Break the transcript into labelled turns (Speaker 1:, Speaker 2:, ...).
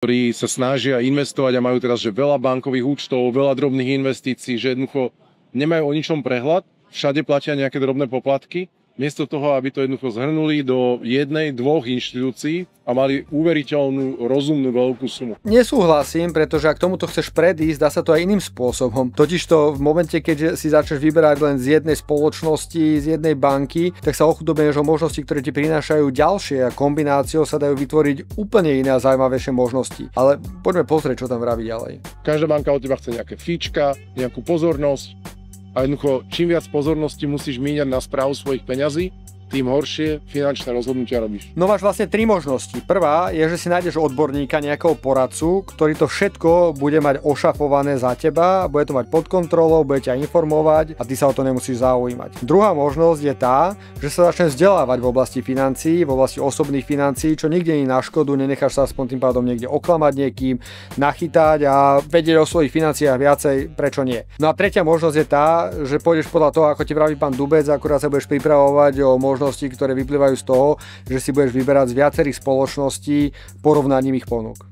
Speaker 1: ktorí sa snažia investovať a majú teraz že veľa bankových účtov, veľa drobných investícií, že jednoducho nemajú o ničom prehľad, všade platia nejaké drobné poplatky, miesto toho, aby to jednoducho zhrnuli do jednej, dvoch inštitúcií a mali uveriteľnú, rozumnú veľkú sumu.
Speaker 2: Nesúhlasím, pretože ak tomuto chceš predísť, dá sa to aj iným spôsobom. Totižto v momente, keď si začneš vyberať len z jednej spoločnosti, z jednej banky, tak sa ochudobneš o možnosti, ktoré ti prinášajú ďalšie a kombináciou sa dajú vytvoriť úplne iné a zaujímavejšie možnosti. Ale poďme pozrieť, čo tam vraví ďalej.
Speaker 1: Každá banka od teba chce nejaké fíčka, nejakú pozornosť. A jednoducho, čím viac pozornosti musíš míňať na správu svojich peňazí, tým horšie finančné rozhodnutia robíš.
Speaker 2: No máš vlastne tri možnosti. Prvá je, že si nájdeš odborníka, nejakého poradcu, ktorý to všetko bude mať ošafované za teba, bude to mať pod kontrolou, bude ťa informovať a ty sa o to nemusíš zaujímať. Druhá možnosť je tá, že sa začneš vzdelávať v oblasti financií, v oblasti osobných financií, čo nikde nie je na škodu, nenecháš sa aspoň tým pádom niekde oklamať niekým, nachytať a vedieť o svojich financiách viacej, prečo nie. No a tretia možnosť je tá, že pôjdeš podľa toho, ako ti vraví pán Dubec, akurát sa budeš pripravovať o možnosti, ktoré vyplývajú z toho, že si budeš vyberať z viacerých spoločností porovnaním ich ponúk.